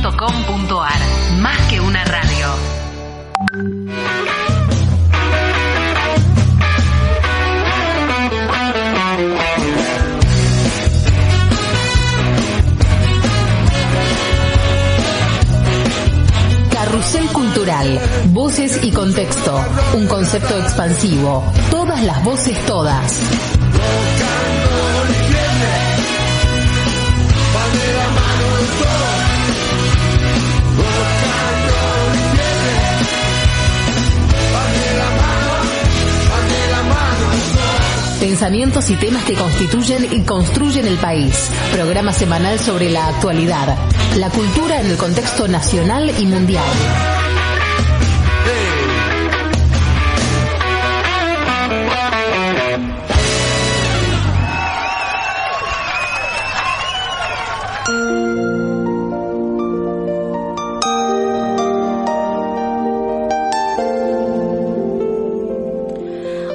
carrusel.com.ar. Más que una radio. Carrusel Cultural, voces y contexto, un concepto expansivo, todas las voces todas. Pensamientos y temas que constituyen y construyen el país. Programa semanal sobre la actualidad, la cultura en el contexto nacional y mundial.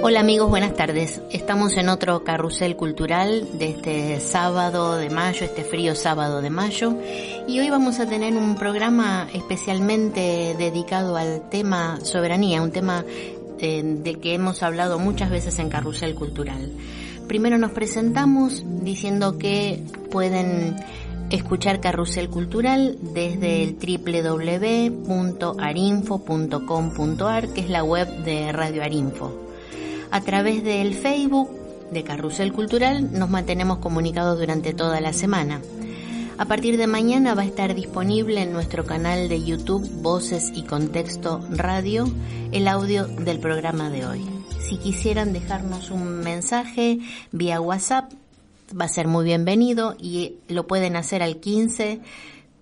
Hola amigos, buenas tardes. Estamos en otro carrusel cultural de este sábado de mayo, este frío sábado de mayo, y hoy vamos a tener un programa especialmente dedicado al tema soberanía, un tema del que hemos hablado muchas veces en Carrusel Cultural. Primero nos presentamos diciendo que pueden escuchar Carrusel Cultural desde el www.arinfo.com.ar, que es la web de Radio Arinfo. A través del Facebook de Carrusel Cultural nos mantenemos comunicados durante toda la semana. A partir de mañana va a estar disponible en nuestro canal de YouTube Voces y Contexto Radio el audio del programa de hoy. Si quisieran dejarnos un mensaje vía WhatsApp, va a ser muy bienvenido y lo pueden hacer al 15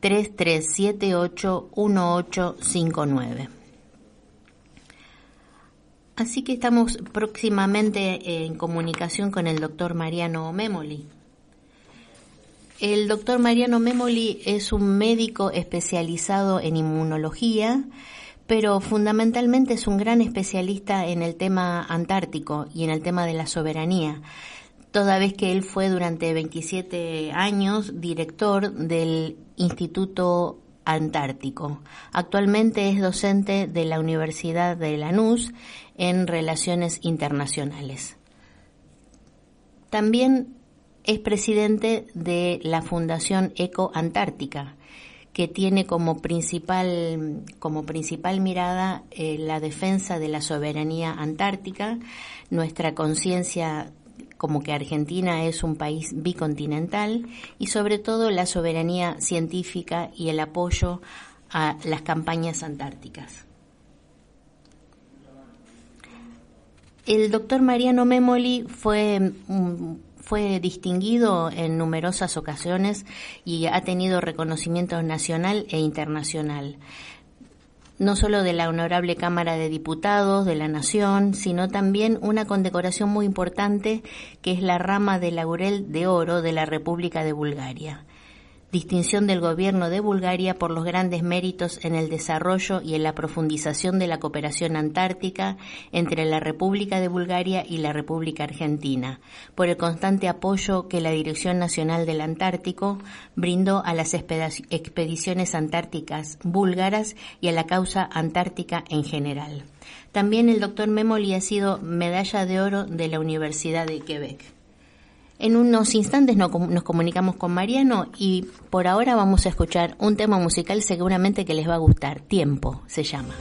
3378 1859. Así que estamos próximamente en comunicación con el doctor Mariano Memoli. El doctor Mariano Memoli es un médico especializado en inmunología, pero fundamentalmente es un gran especialista en el tema antártico y en el tema de la soberanía, toda vez que él fue durante 27 años director del Instituto Antártico. Actualmente es docente de la Universidad de Lanús en Relaciones Internacionales. También es presidente de la Fundación Eco Antártica, que tiene como principal mirada la defensa de la soberanía antártica, nuestra conciencia como que Argentina es un país bicontinental y sobre todo la soberanía científica y el apoyo a las campañas antárticas. El doctor Mariano Memoli fue distinguido en numerosas ocasiones y ha tenido reconocimiento nacional e internacional, no solo de la Honorable Cámara de Diputados de la Nación, sino también una condecoración muy importante que es la Rama de Laurel de Oro de la República de Bulgaria. Distinción del Gobierno de Bulgaria por los grandes méritos en el desarrollo y en la profundización de la cooperación antártica entre la República de Bulgaria y la República Argentina, por el constante apoyo que la Dirección Nacional del Antártico brindó a las expediciones antárticas búlgaras y a la causa antártica en general. También el doctor Memoli ha sido medalla de oro de la Universidad de Quebec. En unos instantes nos comunicamos con Mariano y por ahora vamos a escuchar un tema musical seguramente que les va a gustar. Tiempo se llama.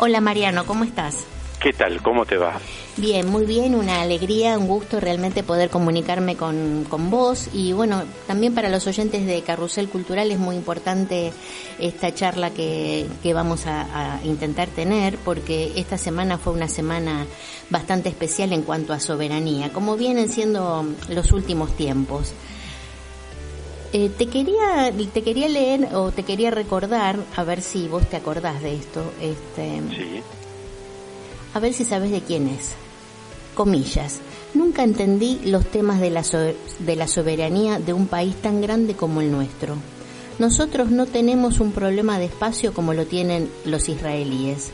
Hola Mariano, ¿cómo estás? ¿Qué tal? ¿Cómo te va? Bien, muy bien, una alegría, un gusto realmente poder comunicarme con vos y bueno, también para los oyentes de Carrusel Cultural es muy importante esta charla que vamos a intentar tener porque esta semana fue una semana bastante especial en cuanto a soberanía, como vienen siendo los últimos tiempos. Te quería leer o te quería recordar, a ver si vos te acordás de esto, Sí. A ver si sabes de quién es. Comillas. Nunca entendí los temas de la soberanía de un país tan grande como el nuestro. Nosotros no tenemos un problema de espacio como lo tienen los israelíes.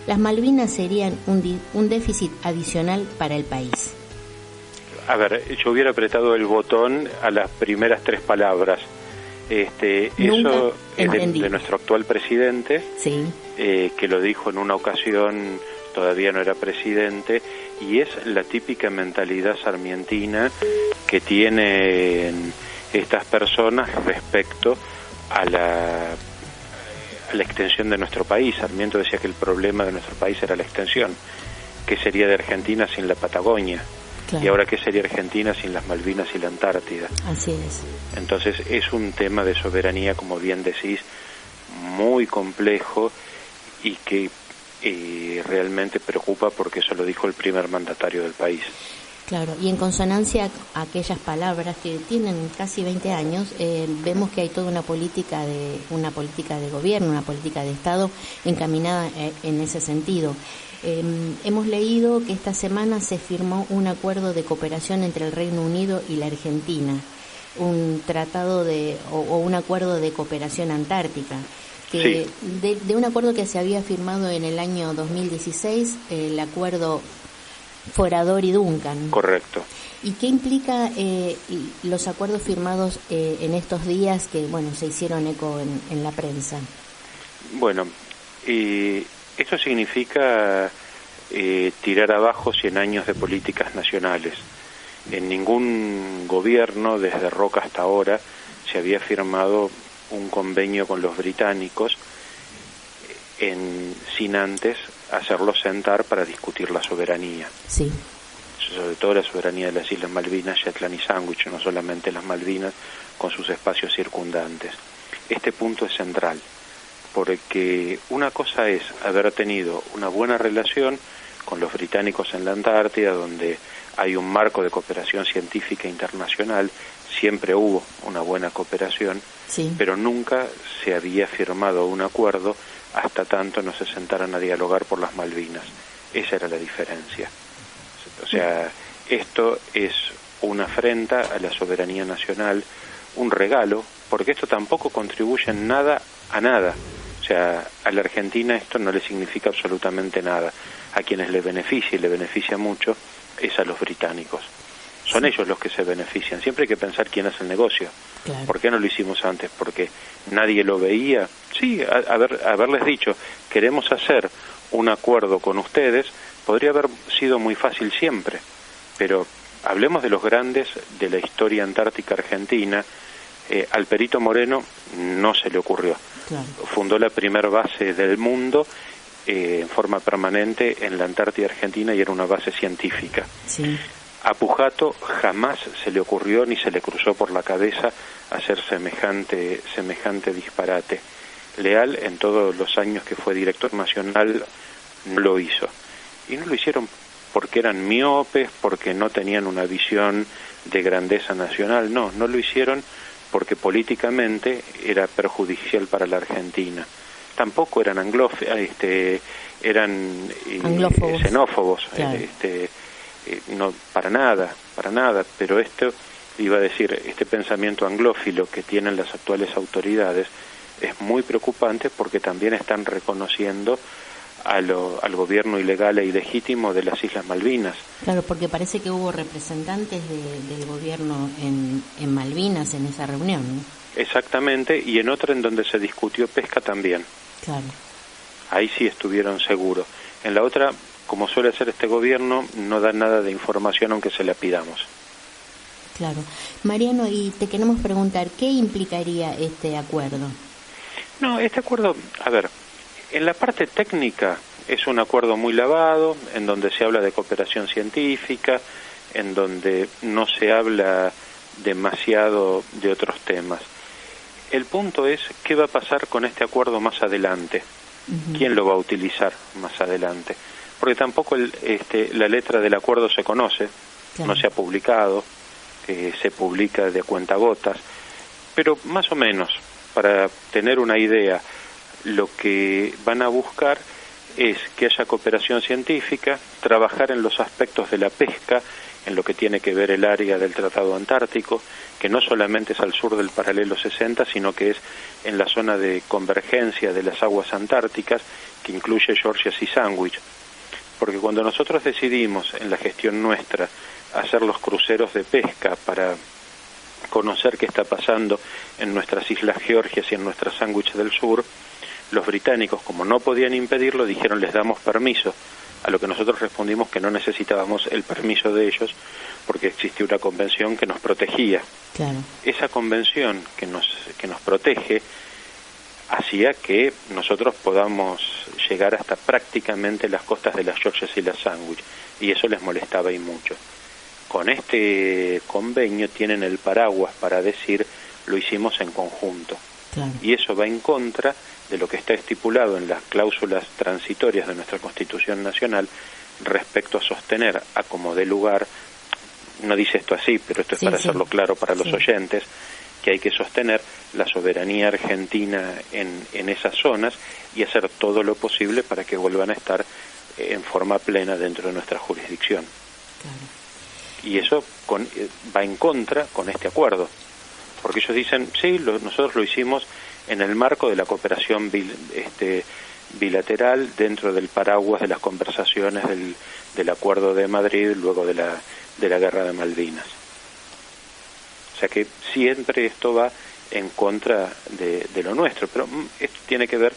Las Malvinas serían un déficit adicional para el país. A ver, yo hubiera apretado el botón a las primeras 3 palabras. Eso es de nuestro actual presidente, sí. Que lo dijo en una ocasión, todavía no era presidente, y es la típica mentalidad sarmientina que tienen estas personas respecto a la extensión de nuestro país. Sarmiento decía que el problema de nuestro país era la extensión. ¿Qué sería de Argentina sin la Patagonia? Claro. Y ahora, ¿qué sería Argentina sin las Malvinas y la Antártida? Así es. Entonces es un tema de soberanía, como bien decís, muy complejo y que realmente preocupa porque eso lo dijo el primer mandatario del país. Claro, y en consonancia a aquellas palabras que tienen casi 20 años, vemos que hay toda una política de gobierno, una política de Estado encaminada en ese sentido. Hemos leído que esta semana se firmó un acuerdo de cooperación entre el Reino Unido y la Argentina, un tratado o un acuerdo de cooperación antártica. Que sí. de un acuerdo que se había firmado en el año 2016, el acuerdo Forador y Duncan. Correcto. ¿Y qué implica los acuerdos firmados en estos días que, bueno, se hicieron eco en la prensa? Bueno, esto significa tirar abajo 100 años de políticas nacionales. En ningún gobierno, desde Roca hasta ahora, se había firmado un convenio con los británicos sin antes hacerlos sentar para discutir la soberanía. Sí. Sobre todo la soberanía de las Islas Malvinas, Shetland y Sandwich, no solamente las Malvinas con sus espacios circundantes. Este punto es central, porque una cosa es haber tenido una buena relación con los británicos en la Antártida, donde hay un marco de cooperación científica internacional, siempre hubo una buena cooperación, sí. Pero nunca se había firmado un acuerdo hasta tanto no se sentaran a dialogar por las Malvinas. Esa era la diferencia. O sea, esto es una afrenta a la soberanía nacional, un regalo, porque esto tampoco contribuye en nada a nada. O sea, a la Argentina esto no le significa absolutamente nada. A quienes le beneficia, y le beneficia mucho, es a los británicos. Son ellos los que se benefician. Siempre hay que pensar quién hace el negocio. Claro. ¿Por qué no lo hicimos antes? Porque nadie lo veía. Sí, haberles dicho, queremos hacer un acuerdo con ustedes, podría haber sido muy fácil siempre. Pero hablemos de los grandes de la historia antártica argentina. Al Perito Moreno no se le ocurrió. Claro. Fundó la primera base del mundo en forma permanente en la Antártida Argentina y era una base científica. Sí. A Pujato jamás se le ocurrió ni se le cruzó por la cabeza hacer semejante disparate. Leal, en todos los años que fue director nacional, no lo hizo. Y no lo hicieron porque eran miopes, porque no tenían una visión de grandeza nacional. No lo hicieron porque políticamente era perjudicial para la Argentina. Tampoco eran eran xenófobos, claro. No, para nada, pero esto, iba a decir, este pensamiento anglófilo que tienen las actuales autoridades es muy preocupante porque también están reconociendo al gobierno ilegal e ilegítimo de las Islas Malvinas. Claro, porque parece que hubo representantes del gobierno en Malvinas en esa reunión, ¿no? Exactamente, y en otra en donde se discutió pesca también. Claro. Ahí sí estuvieron seguros. En la otra, como suele hacer este gobierno, no da nada de información aunque se la pidamos. Claro. Mariano, y te queremos preguntar, ¿qué implicaría este acuerdo? No, este acuerdo, a ver, en la parte técnica Es un acuerdo muy lavado, en donde se habla de cooperación científica, en donde no se habla demasiado de otros temas. El punto es qué va a pasar con este acuerdo más adelante, quién lo va a utilizar más adelante, porque tampoco la letra del acuerdo se conoce, no se ha publicado, se publica de cuentagotas, pero más o menos, para tener una idea, lo que van a buscar es que haya cooperación científica, trabajar en los aspectos de la pesca, en lo que tiene que ver el área del Tratado Antártico, que no solamente es al sur del paralelo 60, sino que es en la zona de convergencia de las aguas antárticas, que incluye Georgia Sea Sandwich. Porque cuando nosotros decidimos en la gestión nuestra hacer los cruceros de pesca para conocer qué está pasando en nuestras islas Georgias y en nuestras Sandwich del sur, los británicos, como no podían impedirlo, dijeron les damos permiso, a lo que nosotros respondimos que no necesitábamos el permiso de ellos porque existía una convención que nos protegía. Claro. Esa convención que nos protege hacía que nosotros podamos llegar hasta prácticamente las costas de las Georgias y las Sandwich, y eso les molestaba y mucho. Con este convenio tienen el paraguas para decir lo hicimos en conjunto. Claro. Y eso va en contra de lo que está estipulado en las cláusulas transitorias de nuestra Constitución Nacional respecto a sostener a como dé lugar, no dice esto así, pero esto es para hacerlo claro para los oyentes, que hay que sostener la soberanía argentina en esas zonas y hacer todo lo posible para que vuelvan a estar en forma plena dentro de nuestra jurisdicción. Claro. Y eso va en contra con este acuerdo, porque ellos dicen, sí, nosotros lo hicimos en el marco de la cooperación bilateral dentro del paraguas de las conversaciones del Acuerdo de Madrid luego de la Guerra de Malvinas. O sea que siempre esto va en contra de lo nuestro, pero esto tiene que ver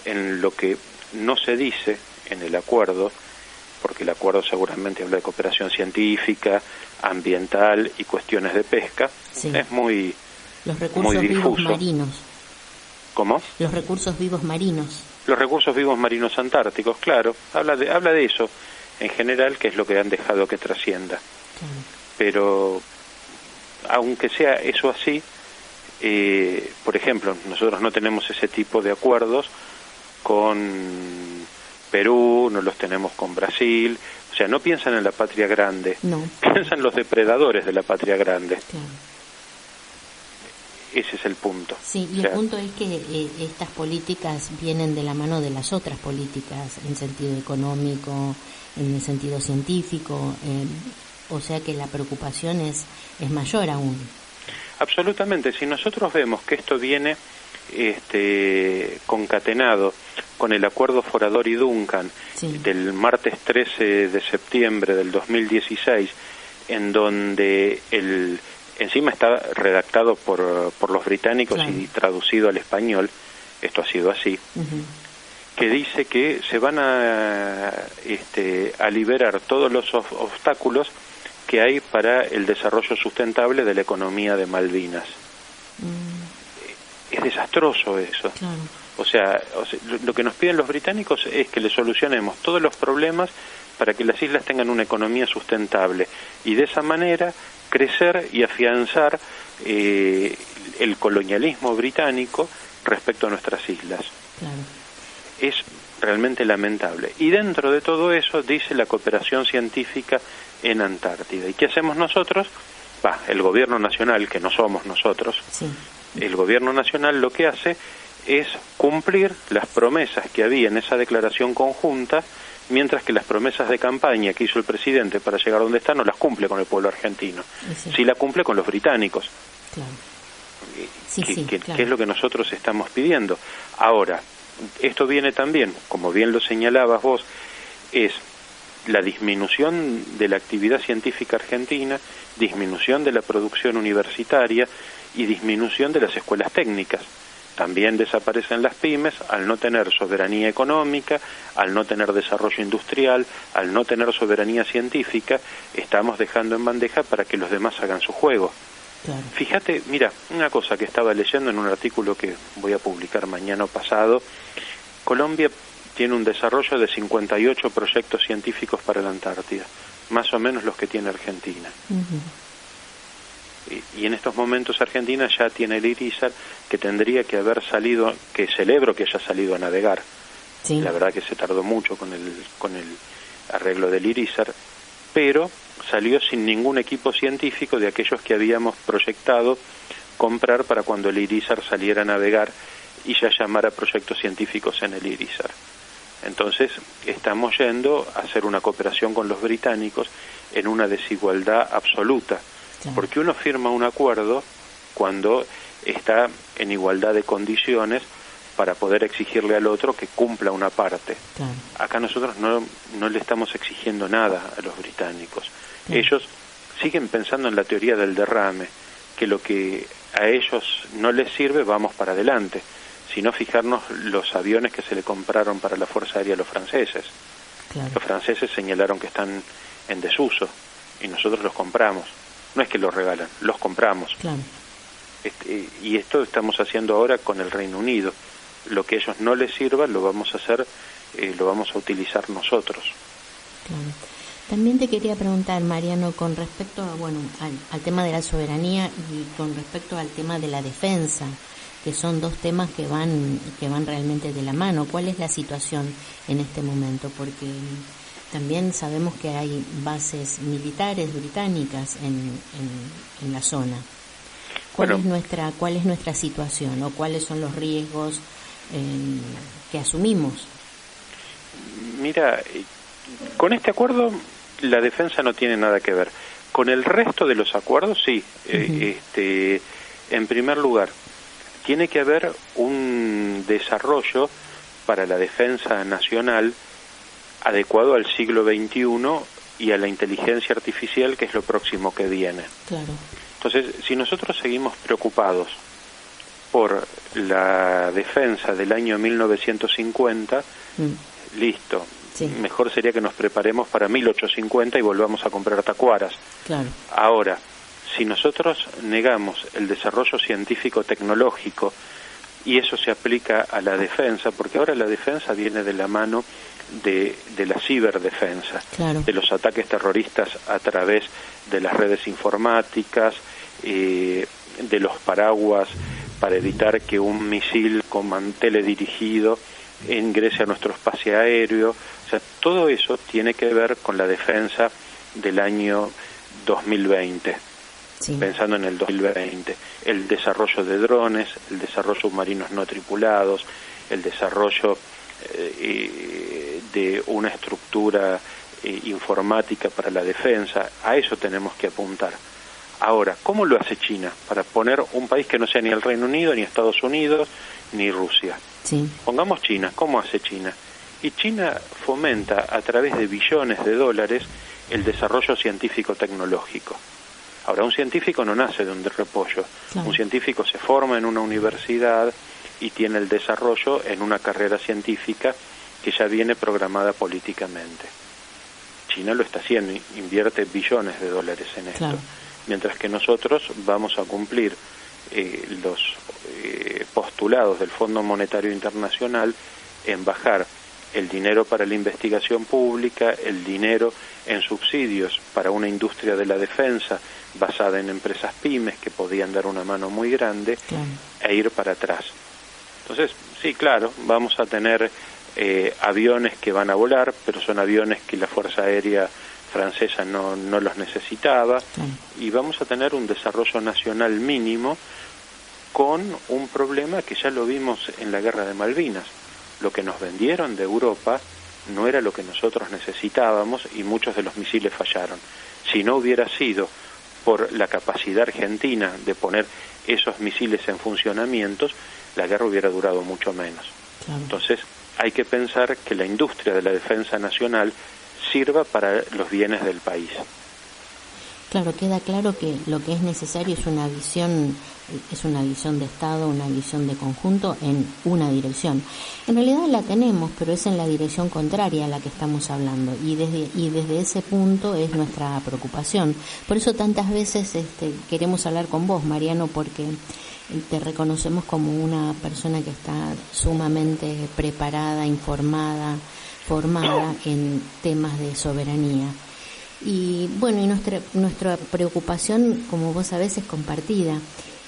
en lo que no se dice en el acuerdo, porque el acuerdo seguramente habla de cooperación científica, ambiental y cuestiones de pesca. Es muy los recursos vivos marinos. ¿Cómo? Los recursos vivos marinos. Los recursos vivos marinos antárticos, claro. Habla de eso en general, que es lo que han dejado que trascienda. Claro. Pero aunque sea eso así, por ejemplo, nosotros no tenemos ese tipo de acuerdos con Perú, no los tenemos con Brasil. O sea, no piensan en la patria grande, piensan los depredadores de la patria grande. Claro. Ese es el punto. Sí, y el punto es que estas políticas vienen de la mano de las otras políticas en sentido económico, en el sentido científico, o sea que la preocupación es mayor aún. Absolutamente. Si nosotros vemos que esto viene concatenado con el acuerdo Forador y Duncan del martes 13 de septiembre del 2016, en donde encima está redactado por los británicos y traducido al español, esto ha sido así, que dice que se van a liberar todos los obstáculos que hay para el desarrollo sustentable de la economía de Malvinas. Es desastroso eso. Claro. O sea, lo que nos piden los británicos es que le solucionemos todos los problemas para que las islas tengan una economía sustentable y de esa manera crecer y afianzar el colonialismo británico respecto a nuestras islas. Claro. Es realmente lamentable. Y dentro de todo eso dice la cooperación científica en Antártida. ¿Y qué hacemos nosotros? El gobierno nacional, que no somos nosotros, el gobierno nacional lo que hace es cumplir las promesas que había en esa declaración conjunta, mientras que las promesas de campaña que hizo el presidente para llegar a donde está no las cumple con el pueblo argentino, sí la cumple con los británicos. Claro. ¿Qué es lo que nosotros estamos pidiendo? Ahora, esto viene también, como bien lo señalabas vos, es la disminución de la actividad científica argentina, disminución de la producción universitaria y disminución de las escuelas técnicas. También desaparecen las pymes al no tener soberanía económica, al no tener desarrollo industrial, al no tener soberanía científica, estamos dejando en bandeja para que los demás hagan su juego. Claro. Fíjate, mira, una cosa que estaba leyendo en un artículo que voy a publicar mañana o pasado, Colombia tiene un desarrollo de 58 proyectos científicos para la Antártida, más o menos los que tiene Argentina. Y en estos momentos Argentina ya tiene el IRISAR, que tendría que haber salido, que celebro que haya salido a navegar. Sí. La verdad que se tardó mucho con el arreglo del IRISAR, pero salió sin ningún equipo científico de aquellos que habíamos proyectado comprar para cuando el IRISAR saliera a navegar y ya llamara proyectos científicos en el IRISAR. Entonces estamos yendo a hacer una cooperación con los británicos en una desigualdad absoluta, porque uno firma un acuerdo cuando está en igualdad de condiciones para poder exigirle al otro que cumpla una parte. Claro. Acá nosotros no le estamos exigiendo nada a los británicos. Claro. Ellos siguen pensando en la teoría del derrame, que lo que a ellos no les sirve, vamos para adelante. Sino fijarnos los aviones que se le compraron para la Fuerza Aérea a los franceses. Claro. Los franceses señalaron que están en desuso y nosotros los compramos. No es que los regalan, los compramos. Claro. Y esto estamos haciendo ahora con el Reino Unido. Lo que a ellos no les sirva lo vamos a hacer, lo vamos a utilizar nosotros. Claro. También te quería preguntar, Mariano, con respecto a, al tema de la soberanía y con respecto al tema de la defensa, que son dos temas que van realmente de la mano. ¿Cuál es la situación en este momento? Porque también sabemos que hay bases militares británicas en la zona. ¿Cuál es nuestra situación o cuáles son los riesgos que asumimos? Mira, con este acuerdo la defensa no tiene nada que ver. Con el resto de los acuerdos sí. En primer lugar, tiene que haber un desarrollo para la defensa nacional adecuado al siglo XXI y a la inteligencia artificial, que es lo próximo que viene. Claro. Entonces, si nosotros seguimos preocupados por la defensa del año 1950, listo. Sí. Mejor sería que nos preparemos para 1850 y volvamos a comprar tacuaras. Claro. Ahora, si nosotros negamos el desarrollo científico-tecnológico y eso se aplica a la defensa, porque ahora la defensa viene de la mano de la ciberdefensa, claro, de los ataques terroristas a través de las redes informáticas, de los paraguas para evitar que un misil con teledirigido ingrese a nuestro espacio aéreo. O sea, todo eso tiene que ver con la defensa del año 2020. Sí. Pensando en el 2020, el desarrollo de drones, el desarrollo de submarinos no tripulados, el desarrollo de una estructura informática para la defensa, a eso tenemos que apuntar. Ahora, ¿cómo lo hace China? Para poner un país que no sea ni el Reino Unido, ni Estados Unidos, ni Rusia. Sí. Pongamos China, ¿cómo hace China? Y China fomenta a través de billones de dólares el desarrollo científico-tecnológico. Ahora, un científico no nace de un repollo. Claro. Un científico se forma en una universidad y tiene el desarrollo en una carrera científica que ya viene programada políticamente. China lo está haciendo, invierte billones de dólares en esto. Claro. Mientras que nosotros vamos a cumplir los postulados del Fondo Monetario Internacional en bajar el dinero para la investigación pública, el dinero en subsidios para una industria de la defensa basada en empresas pymes que podían dar una mano muy grande, claro, e ir para atrás. Entonces, sí, claro, vamos a tener aviones que van a volar, pero son aviones que la Fuerza Aérea francesa no los necesitaba, claro, y vamos a tener un desarrollo nacional mínimo con un problema que ya lo vimos en la Guerra de Malvinas. Lo que nos vendieron de Europa no era lo que nosotros necesitábamos y muchos de los misiles fallaron. Si no hubiera sido por la capacidad argentina de poner esos misiles en funcionamiento, la guerra hubiera durado mucho menos. Claro. Entonces, hay que pensar que la industria de la defensa nacional sirva para los bienes del país. Claro, queda claro que lo que es necesario es una visión de Estado, una visión de conjunto en una dirección. En realidad la tenemos, pero es en la dirección contraria a la que estamos hablando, y desde ese punto es nuestra preocupación. Por eso tantas veces queremos hablar con vos, Mariano, porque te reconocemos como una persona que está sumamente preparada, informada, formada en temas de soberanía. Y bueno, y nuestra preocupación, como vos sabés, es compartida.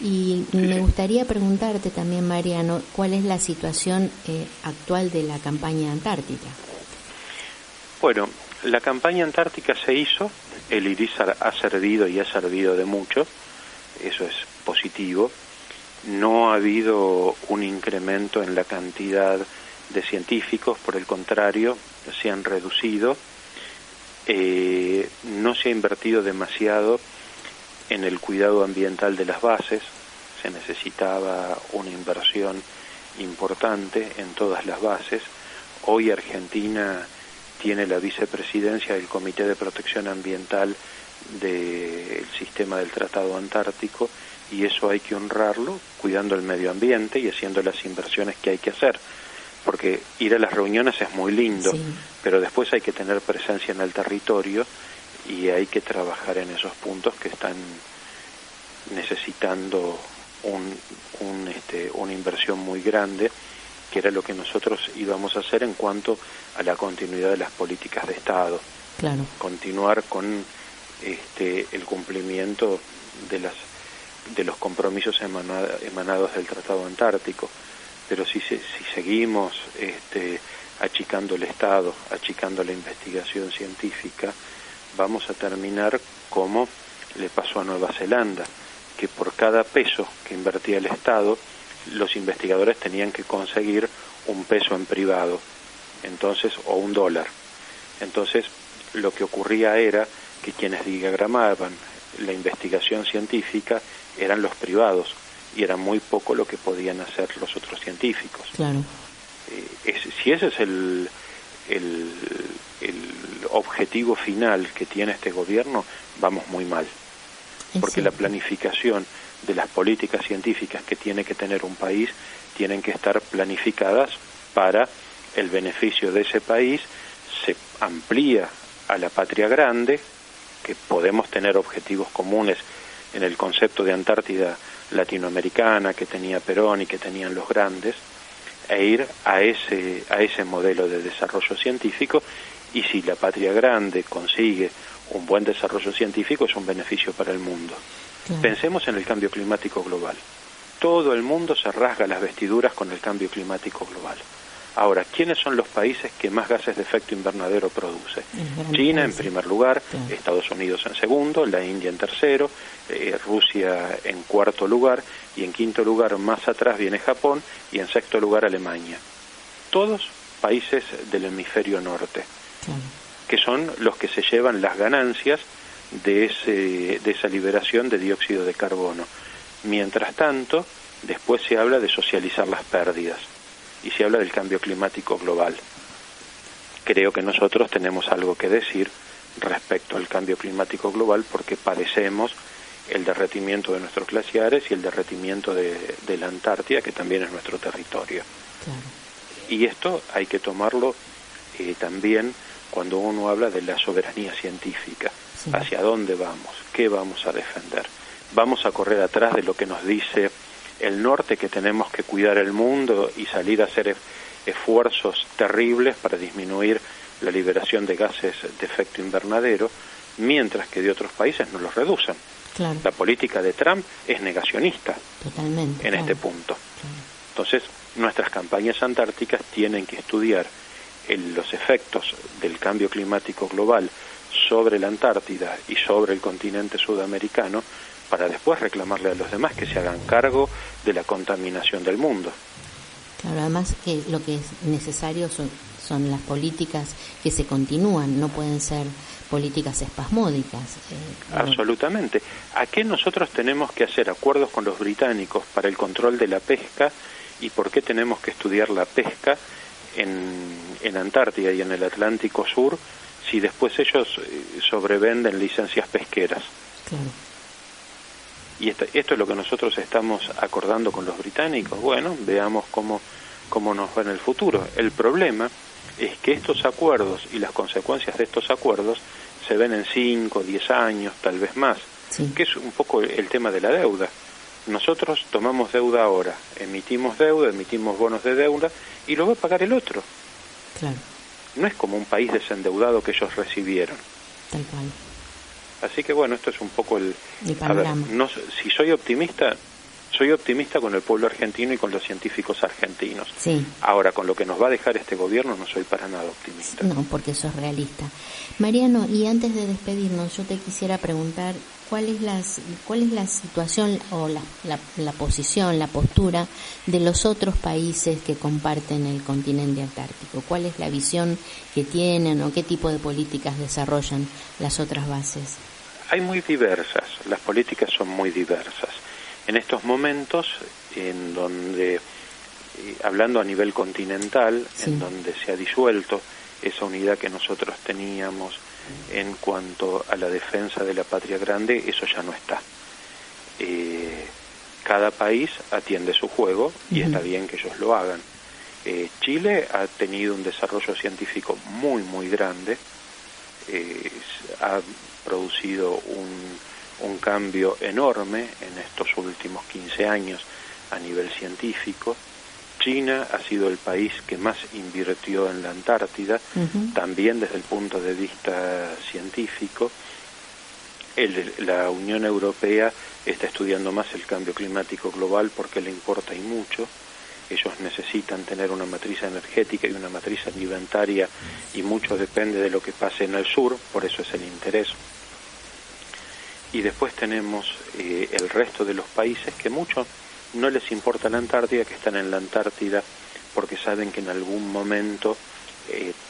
Y me gustaría preguntarte también, Mariano, ¿cuál es la situación actual de la campaña antártica? Bueno, la campaña antártica se hizo, el IRIS ha servido y ha servido de mucho, eso es positivo. No ha habido un incremento en la cantidad de científicos, por el contrario, se han reducido. No se ha invertido demasiado en el cuidado ambiental de las bases, se necesitaba una inversión importante en todas las bases. Hoy Argentina tiene la vicepresidencia del Comité de Protección Ambiental del sistema del Tratado Antártico, y eso hay que honrarlo, cuidando el medio ambiente y haciendo las inversiones que hay que hacer. Porque ir a las reuniones es muy lindo, sí, pero después hay que tener presencia en el territorio y hay que trabajar en esos puntos que están necesitando una inversión muy grande, que era lo que nosotros íbamos a hacer en cuanto a la continuidad de las políticas de Estado. Claro. Continuar con el cumplimiento de los compromisos emanados del Tratado Antártico. Pero si seguimos achicando el Estado, achicando la investigación científica, vamos a terminar como le pasó a Nueva Zelanda, que por cada peso que invertía el Estado, los investigadores tenían que conseguir un peso en privado, entonces, o $1. Entonces, lo que ocurría era que quienes diagramaban la investigación científica eran los privados, y era muy poco lo que podían hacer los otros científicos. Claro. Si ese es el objetivo final que tiene este gobierno, vamos muy mal. Porque la planificación de las políticas científicas que tiene que tener un país tienen que estar planificadas para el beneficio de ese país. Se amplía a la patria grande, que podemos tener objetivos comunes en el concepto de Antártida latinoamericana que tenía Perón y que tenían los grandes, e ir a ese modelo de desarrollo científico. Y si la patria grande consigue un buen desarrollo científico, es un beneficio para el mundo. Claro. Pensemos en el cambio climático global. Todo el mundo se rasga las vestiduras con el cambio climático global. Ahora, ¿quiénes son los países que más gases de efecto invernadero produce? China en primer lugar, claro. Estados Unidos en segundo, la India en tercero, Rusia en cuarto lugar, y en quinto lugar, más atrás, viene Japón, y en sexto lugar Alemania. Todos países del hemisferio norte, claro, que son los que se llevan las ganancias de esa liberación de dióxido de carbono. Mientras tanto, después se habla de socializar las pérdidas y se habla del cambio climático global. Creo que nosotros tenemos algo que decir respecto al cambio climático global, porque padecemos el derretimiento de nuestros glaciares y el derretimiento de la Antártida, que también es nuestro territorio. Claro. Y esto hay que tomarlo también cuando uno habla de la soberanía científica. Sí. ¿Hacia dónde vamos? ¿Qué vamos a defender? ¿Vamos a correr atrás de lo que nos dice el norte, que tenemos que cuidar el mundo y salir a hacer esfuerzos terribles para disminuir la liberación de gases de efecto invernadero, mientras que de otros países no los reducen? Claro. La política de Trump es negacionista. Totalmente, en este punto. Claro. Entonces, nuestras campañas antárticas tienen que estudiar los efectos del cambio climático global sobre la Antártida y sobre el continente sudamericano, para después reclamarle a los demás que se hagan cargo de la contaminación del mundo. Claro, además lo que es necesario son las políticas que se continúan, no pueden ser políticas espasmódicas. Absolutamente. ¿A qué nosotros tenemos que hacer acuerdos con los británicos para el control de la pesca, y por qué tenemos que estudiar la pesca en Antártida y en el Atlántico Sur, si después ellos sobrevenden licencias pesqueras? Claro. Y esto es lo que nosotros estamos acordando con los británicos. Bueno, veamos cómo nos va en el futuro. El problema es que estos acuerdos y las consecuencias de estos acuerdos se ven en 5, 10 años, tal vez más, sí. Que es un poco el tema de la deuda. Nosotros tomamos deuda ahora, emitimos bonos de deuda y lo va a pagar el otro. Claro. No es como un país desendeudado que ellos recibieron. Tal cual. Así que bueno, esto es un poco el panorama. A ver, si soy optimista con el pueblo argentino y con los científicos argentinos. Sí. Ahora, con lo que nos va a dejar este gobierno no soy para nada optimista. No, porque sos realista. Mariano, y antes de despedirnos, yo te quisiera preguntar cuál es la situación o la posición, la postura de los otros países que comparten el continente antártico. ¿Cuál es la visión que tienen o qué tipo de políticas desarrollan las otras bases? Hay muy diversas, las políticas son muy diversas. En estos momentos, en donde, hablando a nivel continental, sí. En donde se ha disuelto esa unidad que nosotros teníamos en cuanto a la defensa de la patria grande, eso ya no está. Cada país atiende su juego y está bien que ellos lo hagan. Chile ha tenido un desarrollo científico muy, muy grande, ha producido un cambio enorme en estos últimos 15 años a nivel científico. China ha sido el país que más invirtió en la Antártida, también desde el punto de vista científico. La Unión Europea está estudiando más el cambio climático global porque le importa y mucho. Ellos necesitan tener una matriz energética y una matriz alimentaria y mucho depende de lo que pase en el sur, por eso es el interés. Y después tenemos el resto de los países que mucho no les importa la Antártida, que están en la Antártida porque saben que en algún momento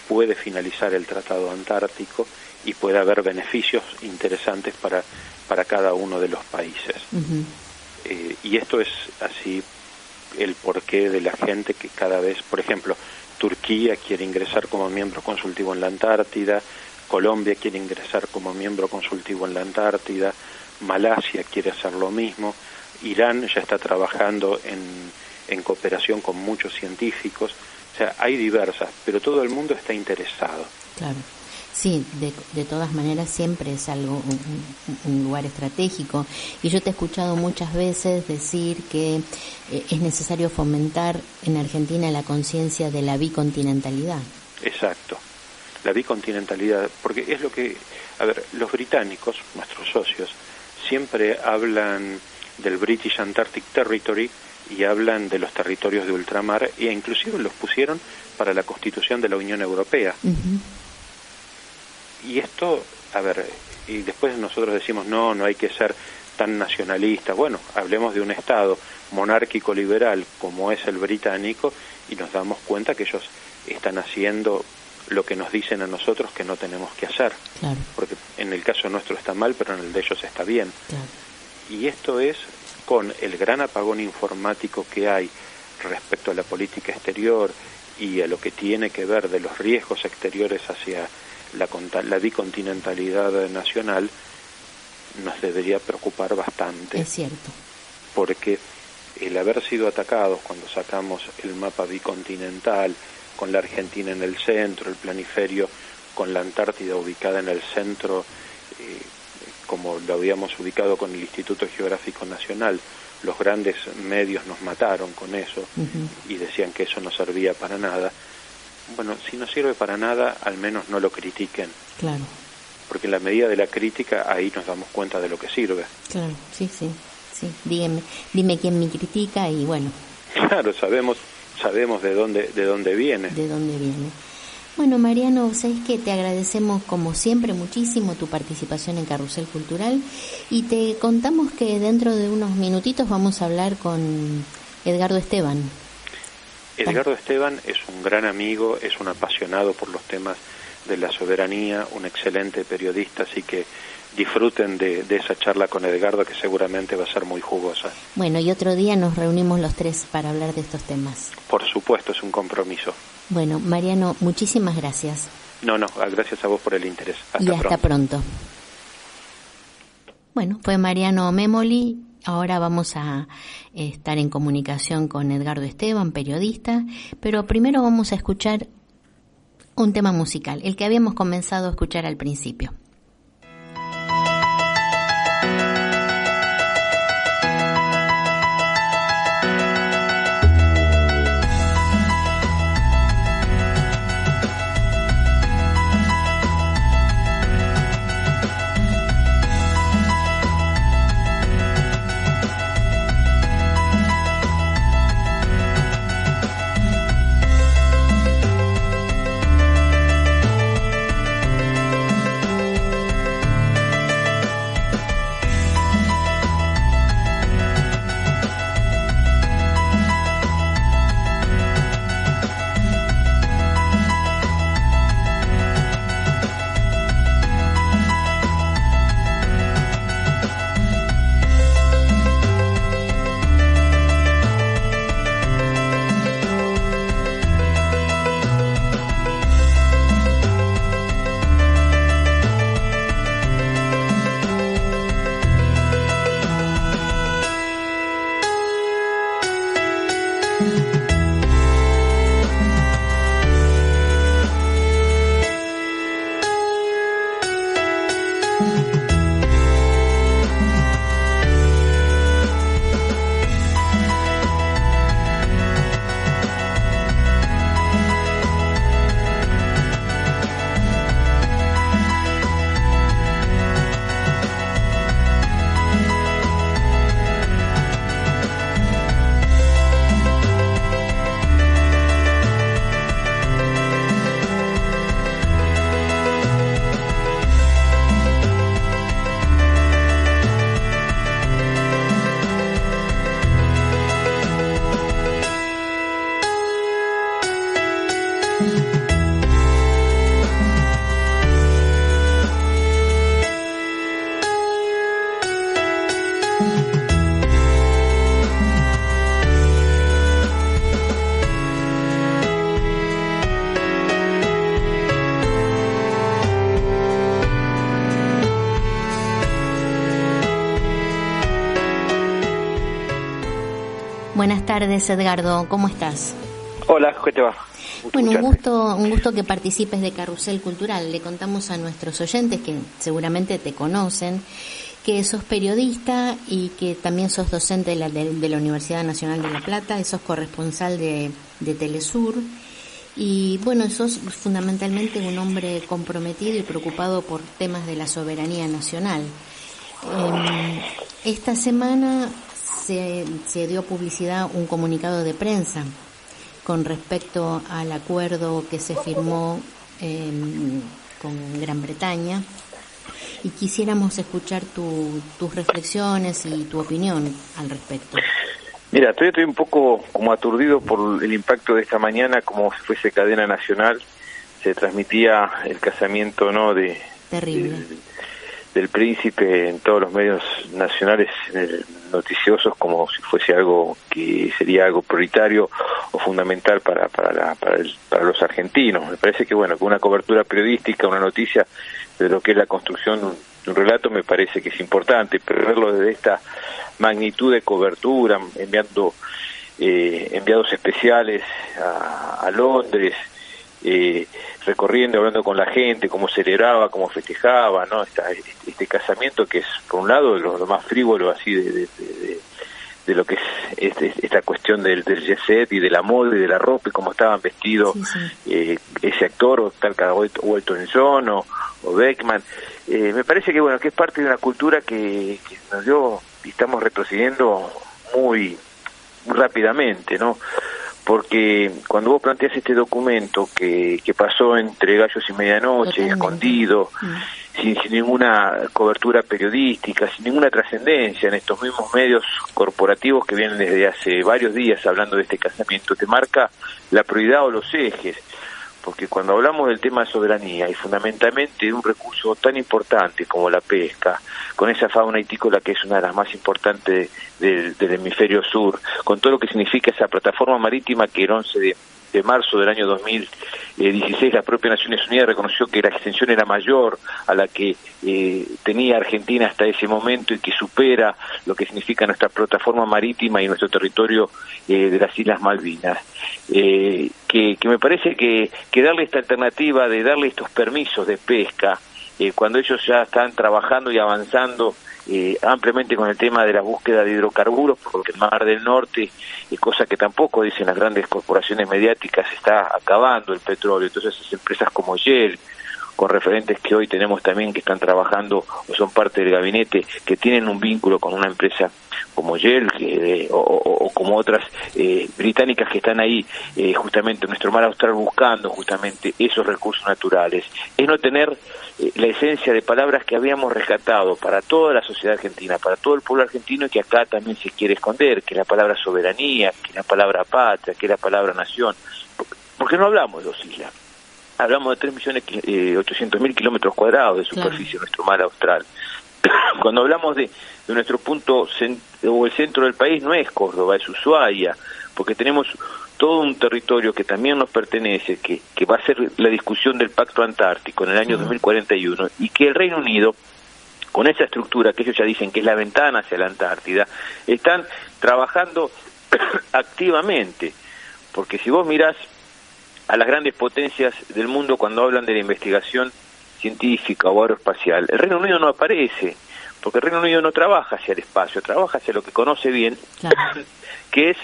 puede finalizar el Tratado Antártico y puede haber beneficios interesantes para cada uno de los países. Y esto es así el porqué de la gente que cada vez, por ejemplo, Turquía quiere ingresar como miembro consultivo en la Antártida, Colombia quiere ingresar como miembro consultivo en la Antártida, Malasia quiere hacer lo mismo, Irán ya está trabajando en cooperación con muchos científicos, o sea, hay diversas, pero todo el mundo está interesado. Claro, sí, de todas maneras siempre es algo, un lugar estratégico, y yo te he escuchado muchas veces decir que es necesario fomentar en Argentina la conciencia de la bicontinentalidad. Exacto. La bicontinentalidad, porque es lo que, a ver, los británicos, nuestros socios, siempre hablan del British Antarctic Territory y hablan de los territorios de ultramar e inclusive los pusieron para la Constitución de la Unión Europea. Y esto, a ver, y después nosotros decimos no hay que ser tan nacionalista. Bueno, hablemos de un Estado monárquico liberal como es el británico y nos damos cuenta que ellos están haciendo lo que nos dicen a nosotros que no tenemos que hacer. Claro. Porque en el caso nuestro está mal, pero en el de ellos está bien. Claro. Y esto es con el gran apagón informático que hay respecto a la política exterior y a lo que tiene que ver de los riesgos exteriores hacia la bicontinentalidad nacional, nos debería preocupar bastante. Es cierto. Porque el haber sido atacados cuando sacamos el mapa bicontinental, con la Argentina en el centro, el planiferio con la Antártida ubicada en el centro, como lo habíamos ubicado con el Instituto Geográfico Nacional, los grandes medios nos mataron con eso y decían que eso no servía para nada. Bueno, si no sirve para nada, al menos no lo critiquen. Claro. Porque en la medida de la crítica, ahí nos damos cuenta de lo que sirve. Claro, sí. Dime quién me critica y bueno. Claro, sabemos de dónde viene. De dónde viene. Bueno, Mariano, sabes que te agradecemos como siempre muchísimo tu participación en Carrusel Cultural y te contamos que dentro de unos minutitos vamos a hablar con Edgardo Esteban. Edgardo Esteban es un gran amigo, es un apasionado por los temas de la soberanía, un excelente periodista, así que disfruten de esa charla con Edgardo, que seguramente va a ser muy jugosa. Bueno, y otro día nos reunimos los tres para hablar de estos temas. Por supuesto, es un compromiso. Bueno, Mariano, muchísimas gracias. No, gracias a vos por el interés. Hasta pronto. Bueno, fue Mariano Memoli. Ahora vamos a estar en comunicación con Edgardo Esteban, periodista, pero primero vamos a escuchar un tema musical, el que habíamos comenzado a escuchar al principio. Buenas tardes, Edgardo, ¿cómo estás? Hola, ¿qué te va? Bueno, un gusto que participes de Carrusel Cultural. Le contamos a nuestros oyentes, que seguramente te conocen, que sos periodista y que también sos docente de la Universidad Nacional de La Plata, y sos corresponsal de Telesur. Y bueno, sos fundamentalmente un hombre comprometido y preocupado por temas de la soberanía nacional. Esta semana se dio publicidad un comunicado de prensa con respecto al acuerdo que se firmó con Gran Bretaña, y quisiéramos escuchar tus reflexiones y tu opinión al respecto. Mira, estoy un poco como aturdido por el impacto de esta mañana, como si fuese cadena nacional. Se transmitía el casamiento, ¿no?, terrible, del príncipe en todos los medios nacionales noticiosos, como si fuese algo que sería algo prioritario o fundamental para los argentinos. Me parece que bueno, con una cobertura periodística, una noticia de lo que es la construcción de un relato, me parece que es importante, pero verlo desde esta magnitud de cobertura, enviando enviados especiales a Londres, recorriendo, hablando con la gente, cómo celebraba, cómo festejaba, ¿no? Este casamiento, que es por un lado lo más frívolo así de lo que es esta cuestión del jet set y de la moda y de la ropa y cómo estaban vestidos, sí. Ese actor, tal como Elton John o Beckman. Me parece que bueno, que es parte de una cultura que nos dio, y estamos retrocediendo muy rápidamente, ¿no? Porque cuando vos planteas este documento que pasó entre gallos y medianoche, totalmente escondido, sin ninguna cobertura periodística, sin ninguna trascendencia en estos mismos medios corporativos que vienen desde hace varios días hablando de este casamiento, te marca la prioridad o los ejes. Porque cuando hablamos del tema de soberanía y fundamentalmente de un recurso tan importante como la pesca, con esa fauna hitícola que es una de las más importantes del hemisferio sur, con todo lo que significa esa plataforma marítima que el 11 de marzo del año 2016, la propia Naciones Unidas reconoció que la extensión era mayor a la que tenía Argentina hasta ese momento y que supera lo que significa nuestra plataforma marítima y nuestro territorio de las Islas Malvinas. Que me parece que darle esta alternativa de darle estos permisos de pesca, cuando ellos ya están trabajando y avanzando ampliamente con el tema de la búsqueda de hidrocarburos, porque el Mar del Norte, cosa que tampoco dicen las grandes corporaciones mediáticas, está acabando el petróleo. Entonces esas empresas como Shell, con referentes que hoy tenemos también que están trabajando o son parte del gabinete, que tienen un vínculo con una empresa como Shell o como otras británicas que están ahí justamente en nuestro mar austral buscando justamente esos recursos naturales, es no tener la esencia de palabras que habíamos rescatado para toda la sociedad argentina, para todo el pueblo argentino, y que acá también se quiere esconder, que es la palabra soberanía, que es la palabra patria, que es la palabra nación, porque no hablamos de 2 islas. Hablamos de 3.800.000 kilómetros cuadrados de superficie en nuestro mar austral. Cuando hablamos de nuestro punto o el centro del país, no es Córdoba, es Ushuaia, porque tenemos todo un territorio que también nos pertenece, que va a ser la discusión del Pacto Antártico en el año 2041, y que el Reino Unido, con esa estructura que ellos ya dicen que es la ventana hacia la Antártida, están trabajando activamente, porque si vos mirás a las grandes potencias del mundo cuando hablan de la investigación científica o aeroespacial, el Reino Unido no aparece, porque el Reino Unido no trabaja hacia el espacio, trabaja hacia lo que conoce bien, que es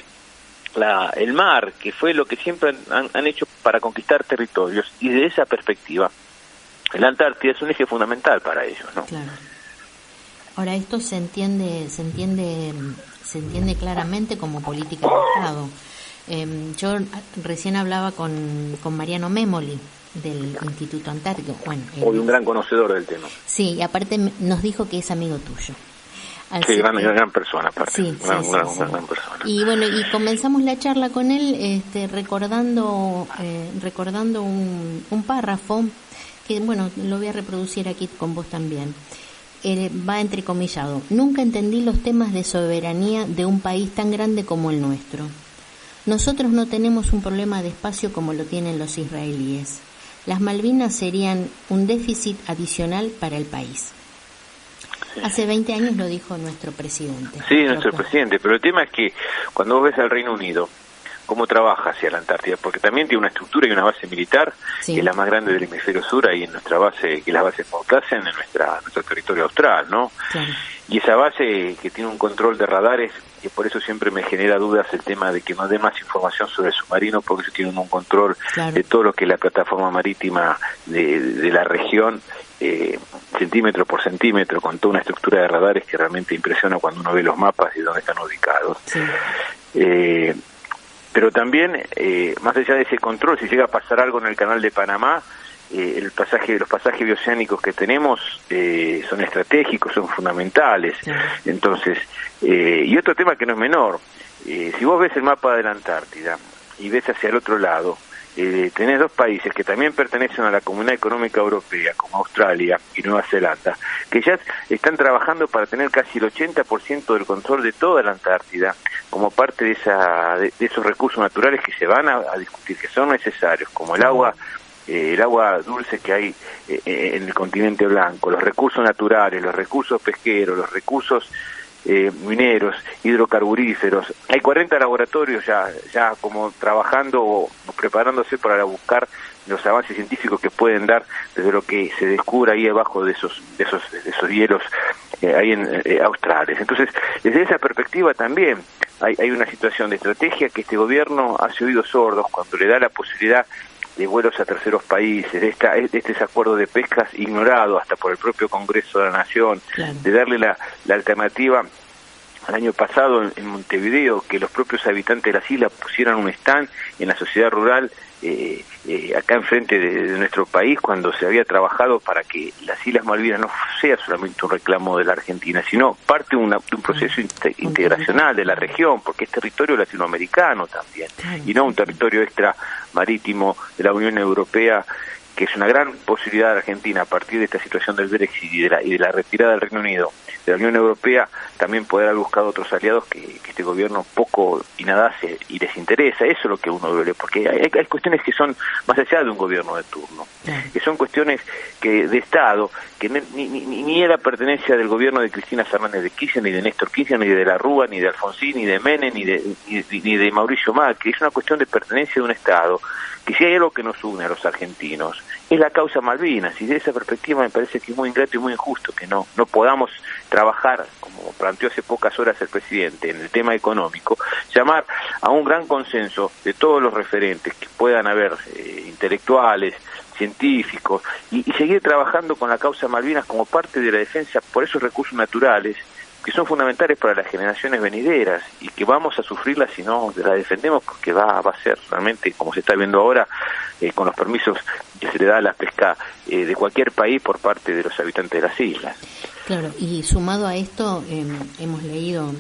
el mar, que fue lo que siempre han hecho para conquistar territorios, y desde esa perspectiva la Antártida es un eje fundamental para ellos, ¿no? Claro. Ahora, esto se entiende claramente como política de Estado. Yo recién hablaba con Mariano Memoli del Instituto Antártico. Bueno, hoy un gran conocedor del tema. Sí, y aparte nos dijo que es amigo tuyo. Sí, gran persona, aparte. Sí, gran persona. Y bueno, y comenzamos la charla con él recordando un párrafo que, bueno, lo voy a reproducir aquí con vos también. Va entrecomillado. Nunca entendí los temas de soberanía de un país tan grande como el nuestro. Nosotros no tenemos un problema de espacio como lo tienen los israelíes. Las Malvinas serían un déficit adicional para el país. Sí. Hace 20 años lo dijo nuestro presidente. Sí, nuestro presidente, pero el tema es que cuando vos ves al Reino Unido, cómo trabaja hacia la Antártida, porque también tiene una estructura y una base militar, que es la más grande del hemisferio sur, ahí en nuestra base, que es la base Mauthausen, en nuestro territorio austral, ¿no? Claro. Y esa base que tiene un control de radares, que por eso siempre me genera dudas el tema de que no dé más información sobre el submarino, porque ellos tienen un control de todo lo que es la plataforma marítima de la región, centímetro por centímetro, con toda una estructura de radares que realmente impresiona cuando uno ve los mapas y dónde están ubicados. Sí. Pero también, más allá de ese control, si llega a pasar algo en el canal de Panamá, los pasajes bioceánicos que tenemos son estratégicos, son fundamentales. Sí. Entonces, y otro tema que no es menor, si vos ves el mapa de la Antártida y ves hacia el otro lado, tenés 2 países que también pertenecen a la Comunidad Económica Europea, como Australia y Nueva Zelanda, que ya están trabajando para tener casi el 80% del control de toda la Antártida, como parte de esos recursos naturales que se van a discutir, que son necesarios, como el agua dulce que hay en el continente blanco, los recursos naturales, los recursos pesqueros, los recursos mineros, hidrocarburíferos. Hay 40 laboratorios ya como trabajando o preparándose para buscar los avances científicos que pueden dar desde lo que se descubra ahí abajo de esos hielos ahí en australes. Entonces, desde esa perspectiva también hay una situación de estrategia que este gobierno hace oídos sordos cuando le da la posibilidad de vuelos a terceros países, de este acuerdo de pescas ignorado hasta por el propio Congreso de la Nación, claro, de darle la alternativa al año pasado en Montevideo, que los propios habitantes de las islas pusieran un stand en la sociedad rural acá enfrente de nuestro país, cuando se había trabajado para que las Islas Malvinas no sea solamente un reclamo de la Argentina, sino parte de un proceso integracional de la región, porque es territorio latinoamericano también, y no un territorio extra marítimo de la Unión Europea que es una gran posibilidad de Argentina a partir de esta situación del Brexit y de la retirada del Reino Unido de la Unión Europea, también poder haber buscado otros aliados que este gobierno poco y nada hace y les interesa. Eso es lo que uno duele, porque hay cuestiones que son más allá de un gobierno de turno, que son cuestiones que de Estado, que ni era pertenencia del gobierno de Cristina Fernández de Kirchner, ni de Néstor Kirchner, ni de la Rúa, ni de Alfonsín, ni de Menem, ni de Mauricio Macri. Es una cuestión de pertenencia de un Estado, que si hay algo que nos une a los argentinos, es la causa Malvinas, y de esa perspectiva me parece que es muy ingrato y muy injusto que no podamos trabajar, como planteó hace pocas horas el presidente, en el tema económico, llamar a un gran consenso de todos los referentes que puedan haber, intelectuales, científicos, y seguir trabajando con la causa Malvinas como parte de la defensa por esos recursos naturales que son fundamentales para las generaciones venideras y que vamos a sufrirlas si no la defendemos, porque va a ser realmente, como se está viendo ahora, con los permisos que se le da a la pesca de cualquier país por parte de los habitantes de las islas. Claro, y sumado a esto, hemos leído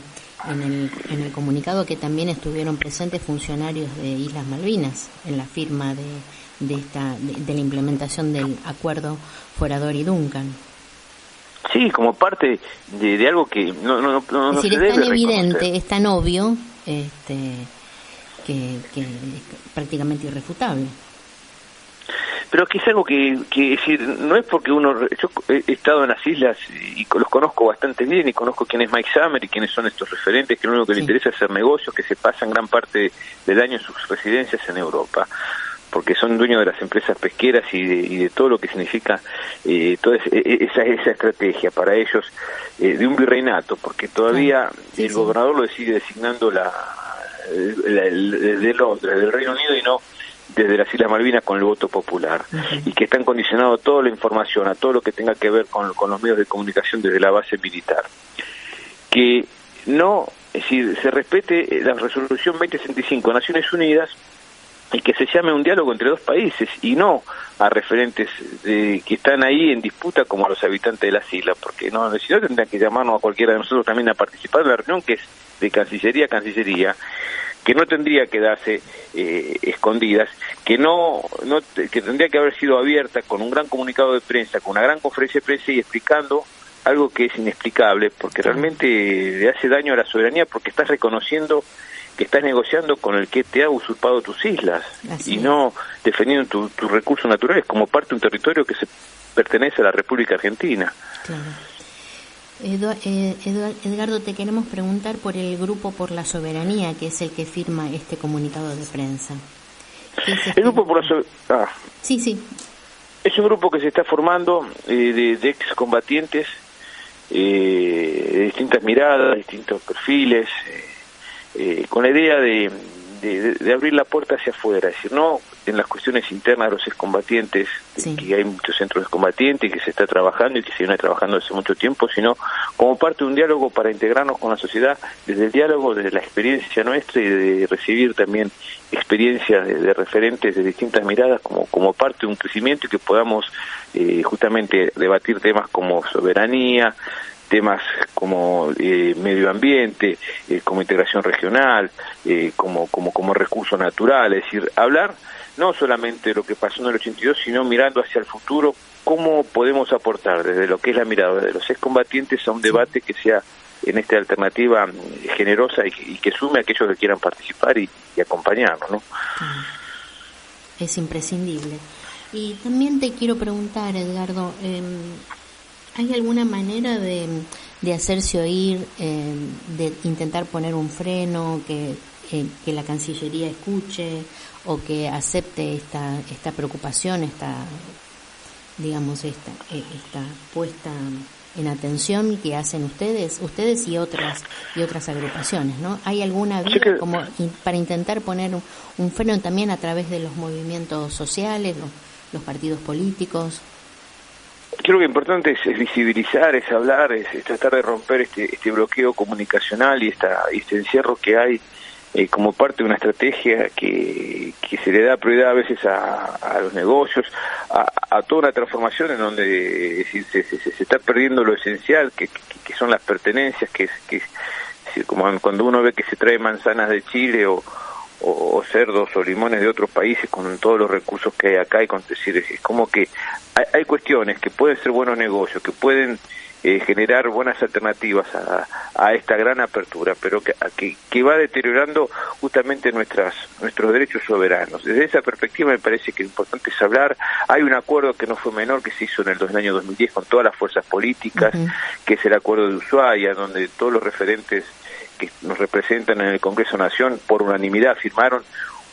en el comunicado que también estuvieron presentes funcionarios de Islas Malvinas en la firma de la implementación del acuerdo Forador y Duncan. Sí, como parte de algo que no es decir, se debe es tan evidente, reconocer. es tan obvio, que es prácticamente irrefutable. Pero que es algo que es decir, no es porque yo he estado en las islas y los conozco bastante bien, y conozco quién es Mike Summer y quiénes son estos referentes, que lo único que les interesa es hacer negocios, que se pasan gran parte del año en sus residencias en Europa, porque son dueños de las empresas pesqueras y de todo lo que significa toda esa estrategia para ellos de un virreinato, porque todavía el gobernador lo sigue designando desde Londres, del Reino Unido, y no desde las Islas Malvinas con el voto popular, y que están condicionados toda la información a todo lo que tenga que ver con los medios de comunicación desde la base militar. Que no, es decir, se respete la resolución 2065 de Naciones Unidas, y que se llame un diálogo entre dos países y no a referentes que están ahí en disputa como a los habitantes de las islas, porque si no tendrían que llamarnos a cualquiera de nosotros también a participar de la reunión, que es de Cancillería a Cancillería, que no tendría que darse escondidas, que que tendría que haber sido abierta con un gran comunicado de prensa, con una gran conferencia de prensa y explicando algo que es inexplicable, porque realmente le hace daño a la soberanía, porque estás reconociendo que estás negociando con el que te ha usurpado tus islas. Así y no defendiendo tus recursos naturales como parte de un territorio que pertenece a la República Argentina. Claro. Edgardo, te queremos preguntar por el Grupo por la Soberanía, que es el que firma este comunicado de prensa. El Grupo por la Soberanía... Sí. Es un grupo que se está formando de excombatientes, de distintas miradas, distintos perfiles, con la idea de abrir la puerta hacia afuera, es decir, no en las cuestiones internas de los excombatientes, que hay muchos centros de excombatientes y que se está trabajando y que se viene trabajando hace mucho tiempo, sino como parte de un diálogo para integrarnos con la sociedad, desde el diálogo, desde la experiencia nuestra y de recibir también experiencias de referentes de distintas miradas como parte de un crecimiento, y que podamos justamente debatir temas como soberanía, temas como medio ambiente, como integración regional, como recurso natural, es decir, hablar no solamente de lo que pasó en el 82, sino mirando hacia el futuro, cómo podemos aportar desde lo que es la mirada de los excombatientes a un debate que sea en esta alternativa generosa y que sume a aquellos que quieran participar y acompañarnos, ¿no? Es imprescindible. Y también te quiero preguntar, Edgardo, ¿hay alguna manera de hacerse oír, de intentar poner un freno, que la Cancillería escuche o que acepte esta preocupación, esta puesta en atención que hacen ustedes y otras agrupaciones, ¿no? ¿Hay alguna vía como para intentar poner un freno también a través de los movimientos sociales, los partidos políticos? Creo que lo importante es visibilizar, es hablar, es tratar de romper este bloqueo comunicacional y este encierro que hay como parte de una estrategia que se le da prioridad a veces a los negocios, a toda una transformación en donde se está perdiendo lo esencial, que son las pertenencias, que como cuando uno ve que se trae manzanas de Chile o cerdos o limones de otros países con todos los recursos que hay acá, y con decir, es como que hay cuestiones que pueden ser buenos negocios, que pueden generar buenas alternativas a esta gran apertura, pero que va deteriorando justamente nuestros derechos soberanos. Desde esa perspectiva me parece que lo importante es hablar. Hay un acuerdo que no fue menor, que se hizo en el año 2010 con todas las fuerzas políticas, que es el acuerdo de Ushuaia, donde todos los referentes que nos representan en el Congreso Nación por unanimidad firmaron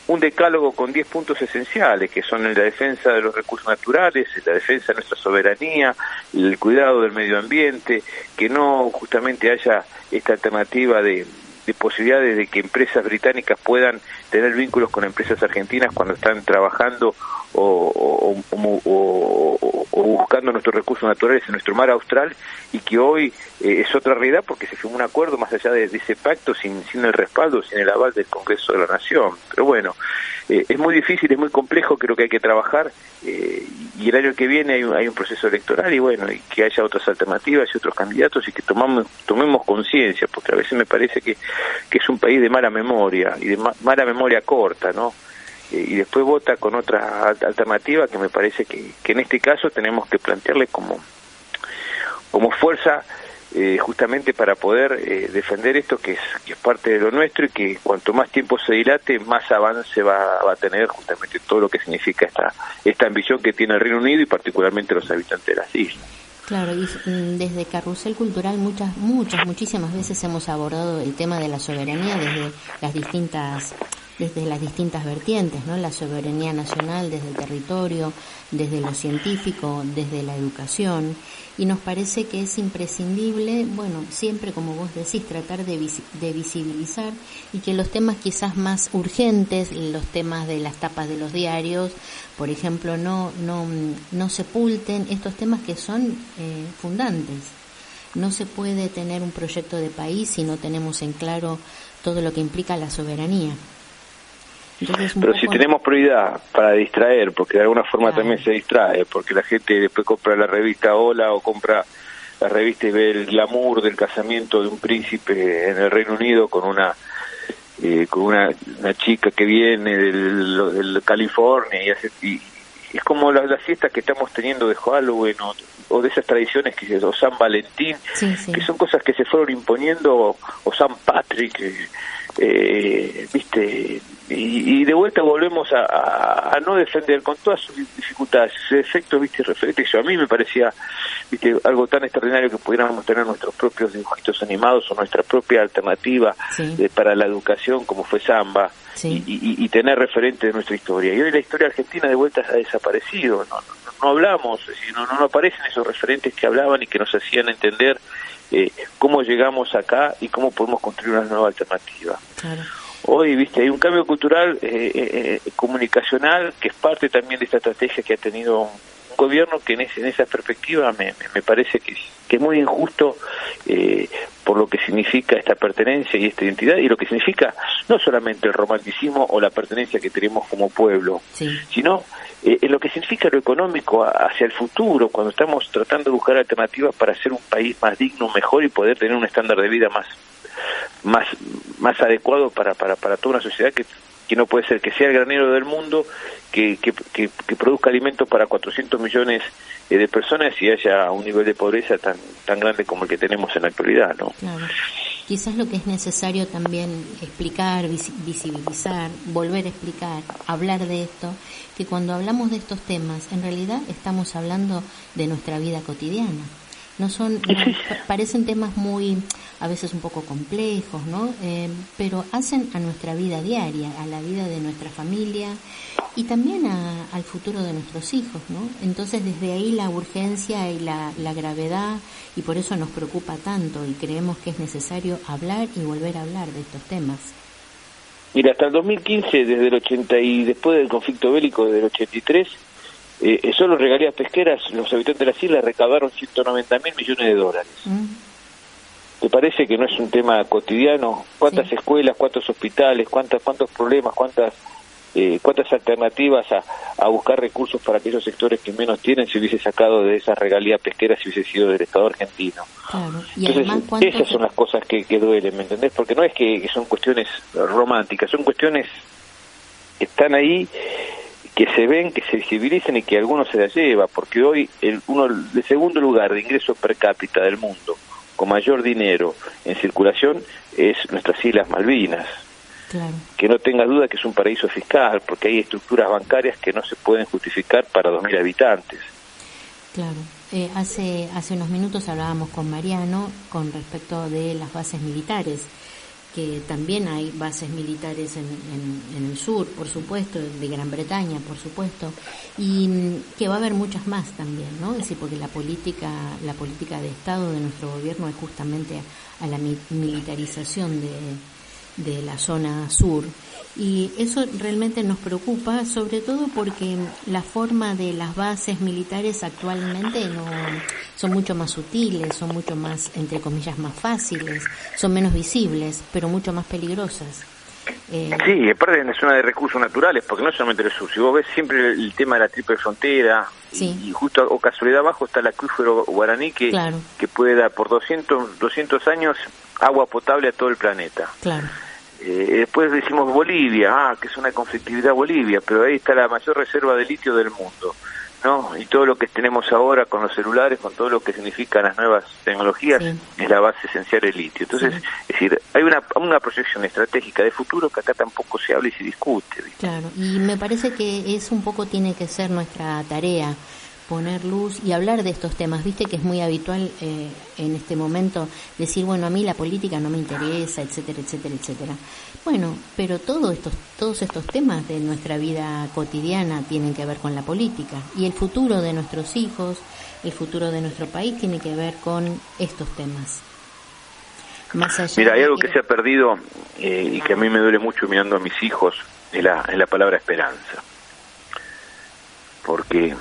un decálogo con 10 puntos esenciales, que son la defensa de los recursos naturales, la defensa de nuestra soberanía, el cuidado del medio ambiente, que no justamente haya esta alternativa de posibilidades de que empresas británicas puedan tener vínculos con empresas argentinas cuando están trabajando o buscando nuestros recursos naturales en nuestro mar austral, y que hoy es otra realidad porque se firmó un acuerdo más allá de ese pacto sin el respaldo, sin el aval del Congreso de la Nación. Pero bueno, es muy difícil, es muy complejo, creo que hay que trabajar, y el año que viene hay un proceso electoral, y bueno, y que haya otras alternativas y otros candidatos, y que tomemos conciencia, porque a veces me parece que es un país de mala memoria, y de mala memoria corta, ¿no? Y después vota con otra alternativa que me parece que en este caso tenemos que plantearle como fuerza, justamente para poder defender esto que es parte de lo nuestro, y que cuanto más tiempo se dilate, más avance va a tener justamente todo lo que significa esta ambición que tiene el Reino Unido y particularmente los habitantes de las islas. Claro, y desde Carrusel Cultural muchísimas veces hemos abordado el tema de la soberanía desde las distintas vertientes, ¿no? La soberanía nacional desde el territorio, desde lo científico, desde la educación, y nos parece que es imprescindible, bueno, siempre, como vos decís, tratar de visibilizar, y que los temas quizás más urgentes, los temas de las tapas de los diarios, por ejemplo, no sepulten estos temas que son fundantes. No se puede tener un proyecto de país si no tenemos en claro todo lo que implica la soberanía. Entonces, pero si tenemos prioridad para distraer, porque de alguna forma también se distrae, porque la gente después compra la revista Hola o compra la revista y ve el glamour del casamiento de un príncipe en el Reino Unido con una chica que viene del California, y es como las fiestas que estamos teniendo de Halloween o de esas tradiciones o San Valentín, que son cosas que se fueron imponiendo, o San Patrick, viste, y de vuelta volvemos a no defender con todas sus dificultades, sus defectos, viste, referente. A mí me parecía, viste, algo tan extraordinario que pudiéramos tener nuestros propios dibujitos animados o nuestra propia alternativa para la educación, como fue Samba, y tener referente de nuestra historia. Y hoy la historia argentina de vuelta ha desaparecido, no hablamos, es decir, no aparecen esos referentes que hablaban y que nos hacían entender cómo llegamos acá y cómo podemos construir una nueva alternativa. Claro. Hoy, viste, hay un cambio cultural, comunicacional, que es parte también de esta estrategia que ha tenido un gobierno que en esa perspectiva me parece que es muy injusto, por lo que significa esta pertenencia y esta identidad, y lo que significa no solamente el romanticismo o la pertenencia que tenemos como pueblo, sino en lo que significa lo económico hacia el futuro, cuando estamos tratando de buscar alternativas para ser un país más digno, mejor, y poder tener un estándar de vida más adecuado para toda una sociedad que no puede ser que sea el granero del mundo, que produzca alimentos para 400 millones de personas y haya un nivel de pobreza tan grande como el que tenemos en la actualidad, ¿no? Claro. Quizás lo que es necesario también explicar, visibilizar, volver a explicar, hablar de esto, que cuando hablamos de estos temas, en realidad estamos hablando de nuestra vida cotidiana. Parecen temas muy, a veces un poco complejos, ¿no? Pero hacen a nuestra vida diaria, a la vida de nuestra familia y también al futuro de nuestros hijos, ¿no? Entonces, desde ahí la urgencia y la gravedad, y por eso nos preocupa tanto y creemos que es necesario hablar y volver a hablar de estos temas. Mira, hasta el 2015, desde el 80 y después del conflicto bélico del 83, solo regalías pesqueras, los habitantes de las islas recaudaron $190.000 millones. ¿Te parece que no es un tema cotidiano? ¿Cuántas escuelas, cuántos hospitales, cuántos problemas, cuántas alternativas a buscar recursos para aquellos sectores que menos tienen se hubiese sacado de esas regalías pesqueras si hubiese sido del Estado argentino? Claro. Y entonces, además, esas son las cosas que duelen, ¿me entendés? Porque no es que son cuestiones románticas, son cuestiones están ahí, que se ven, que se visibilizan y que algunos se las lleva, porque hoy el segundo lugar de ingresos per cápita del mundo con mayor dinero en circulación es nuestras Islas Malvinas. Claro. Que no tenga duda que es un paraíso fiscal, porque hay estructuras bancarias que no se pueden justificar para 2.000 habitantes. Claro. Hace unos minutos hablábamos con Mariano con respecto de las bases militares, que también hay bases militares en el sur, por supuesto, de Gran Bretaña, por supuesto, y que va a haber muchas más también, ¿no? Es decir, porque la política de Estado de nuestro gobierno es justamente a la militarización de la zona sur, y eso realmente nos preocupa, sobre todo porque la forma de las bases militares actualmente no son mucho más sutiles, son mucho más, entre comillas, más fáciles, son menos visibles, pero mucho más peligrosas. Sí, aparte es una de recursos naturales, porque no solamente el sur, si vos ves siempre el tema de la triple frontera, sí. y justo o casualidad abajo está el acuífero guaraní que puede dar por 200 años agua potable a todo el planeta. Claro. Después decimos Bolivia, que es una conflictividad Bolivia, pero ahí está la mayor reserva de litio del mundo, ¿no? Y todo lo que tenemos ahora con los celulares, con todo lo que significan las nuevas tecnologías, es la base esencial del litio. Entonces, es decir, hay una proyección estratégica de futuro que acá tampoco se habla y se discute, ¿viste? Claro, y me parece que es un poco tiene que ser nuestra tarea, poner luz y hablar de estos temas. Viste que es muy habitual en este momento decir, bueno, a mí la política no me interesa, etcétera, etcétera, etcétera. Bueno, pero todos estos temas de nuestra vida cotidiana tienen que ver con la política, y el futuro de nuestros hijos, el futuro de nuestro país tiene que ver con estos temas. Más allá. Mira, hay algo que se ha perdido y que a mí me duele mucho mirando a mis hijos, es la palabra esperanza, porque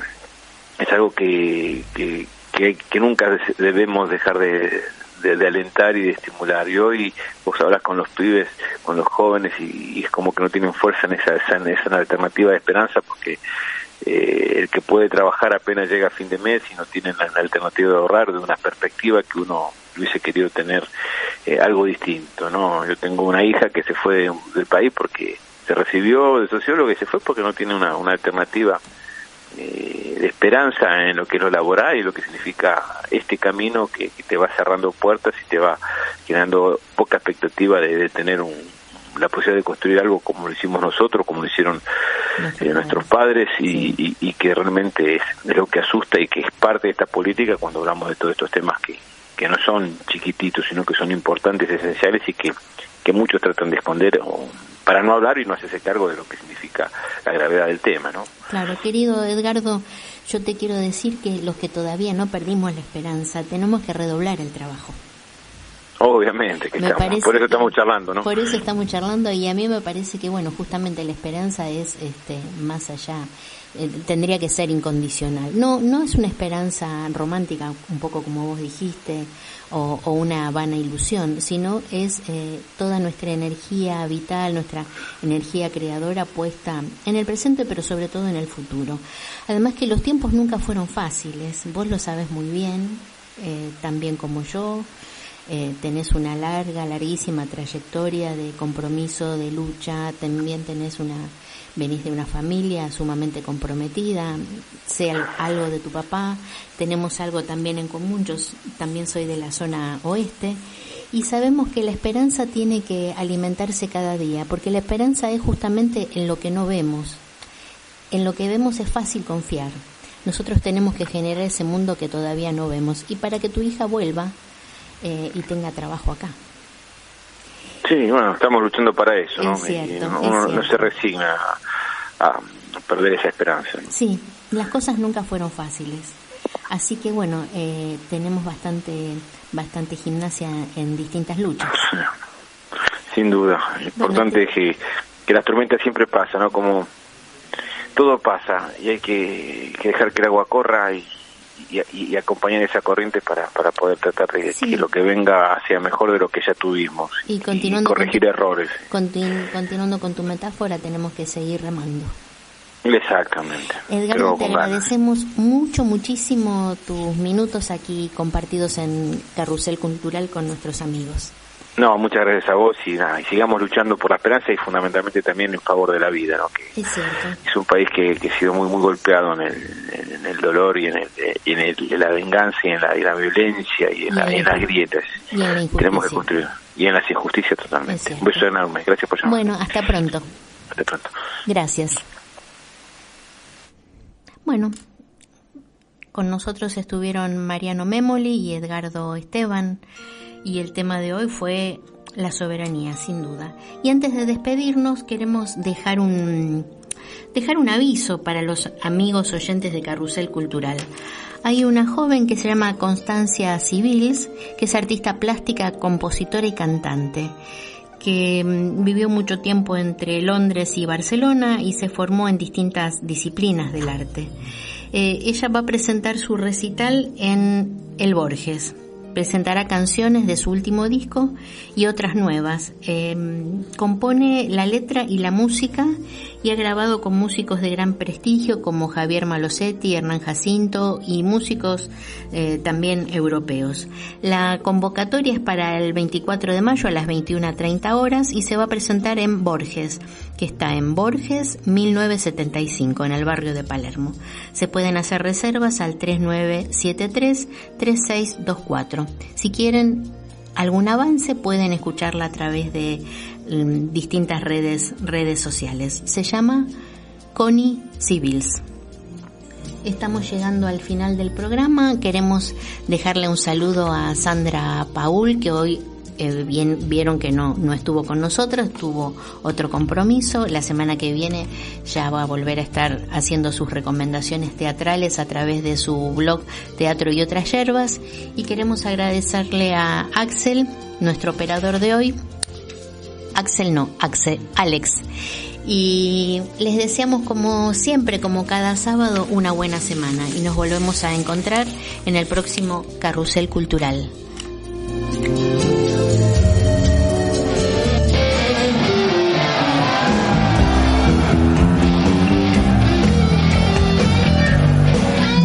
es algo que nunca debemos dejar de alentar y de estimular. Y hoy vos hablas con los pibes, con los jóvenes, y es como que no tienen fuerza en esa alternativa de esperanza, porque el que puede trabajar apenas llega a fin de mes y no tiene la alternativa de ahorrar, de una perspectiva que uno hubiese querido tener algo distinto, ¿no? Yo tengo una hija que se fue del país porque se recibió de sociólogo y se fue porque no tiene una alternativa de esperanza en lo que es lo laboral y lo que significa este camino que te va cerrando puertas y te va generando poca expectativa de tener la posibilidad de construir algo como lo hicimos nosotros, como lo hicieron nuestros padres, y que realmente es lo que asusta y que es parte de esta política cuando hablamos de todos estos temas que no son chiquititos, sino que son importantes, esenciales, y que muchos tratan de esconder para no hablar y no hacerse cargo de lo que significa la gravedad del tema, ¿no? Claro, querido Edgardo, yo te quiero decir que los que todavía no perdimos la esperanza, tenemos que redoblar el trabajo. Obviamente, por eso estamos charlando, ¿no? Por eso estamos charlando, y a mí me parece que, bueno, justamente la esperanza es más allá, tendría que ser incondicional. No es una esperanza romántica, un poco como vos dijiste, o una vana ilusión, sino es toda nuestra energía vital, nuestra energía creadora puesta en el presente, pero sobre todo en el futuro. Además que los tiempos nunca fueron fáciles, vos lo sabés muy bien, tan bien como yo. Tenés una larguísima trayectoria de compromiso, de lucha, también venís de una familia sumamente comprometida, sé algo de tu papá, tenemos algo también en común, yo también soy de la zona oeste, y sabemos que la esperanza tiene que alimentarse cada día, porque la esperanza es justamente en lo que no vemos, en lo que vemos es fácil confiar, nosotros tenemos que generar ese mundo que todavía no vemos, y para que tu hija vuelva y tenga trabajo acá. Sí, bueno, estamos luchando para eso, ¿no? Es cierto, uno no se resigna a perder esa esperanza. Sí, las cosas nunca fueron fáciles. Así que bueno, tenemos bastante gimnasia en distintas luchas. Sin duda. Lo importante es que las tormentas siempre pasan, ¿no? Como todo pasa y hay que dejar que el agua corra y acompañar esa corriente para poder tratar de que lo que venga sea mejor de lo que ya tuvimos y corregir errores. Continuando con tu metáfora, tenemos que seguir remando. Exactamente. Edgardo, te agradecemos muchísimo tus minutos aquí compartidos en Carrusel Cultural con nuestros amigos. No, muchas gracias a vos y nada, y sigamos luchando por la esperanza y fundamentalmente también en favor de la vida, ¿no? Que es cierto. Es un país que ha sido muy golpeado en el dolor y en la venganza y en la violencia y en las grietas. Y en la injusticia. Tenemos que construir. Y en las injusticias totalmente. Un beso enorme, gracias por llamar. Bueno, hasta pronto. Hasta pronto. Gracias. Bueno, con nosotros estuvieron Mariano Memoli y Edgardo Esteban, y el tema de hoy fue la soberanía, sin duda. Y antes de despedirnos, queremos dejar un aviso para los amigos oyentes de Carrusel Cultural. Hay una joven que se llama Constancia Civils, que es artista plástica, compositora y cantante, que vivió mucho tiempo entre Londres y Barcelona y se formó en distintas disciplinas del arte. Ella va a presentar su recital en el Borges. Presentará canciones de su último disco y otras nuevas. Compone la letra y la música y ha grabado con músicos de gran prestigio como Javier Malosetti, Hernán Jacinto y músicos también europeos. La convocatoria es para el 24 de mayo a las 21:30 horas y se va a presentar en Borges, que está en Borges 1975, en el barrio de Palermo. Se pueden hacer reservas al 3973-3624. Si quieren algún avance, pueden escucharla a través de distintas redes sociales. Se llama Connie Civils. Estamos llegando al final del programa. Queremos dejarle un saludo a Sandra Paul, que hoy vieron que no estuvo con nosotros, tuvo otro compromiso. La semana que viene ya va a volver a estar haciendo sus recomendaciones teatrales a través de su blog Teatro y otras yerbas. Y queremos agradecerle a Axel, nuestro operador de hoy. Alex. Y les deseamos, como siempre, como cada sábado, una buena semana y nos volvemos a encontrar en el próximo Carrusel Cultural.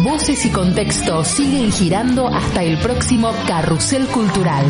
Voces y contextos siguen girando hasta el próximo Carrusel Cultural.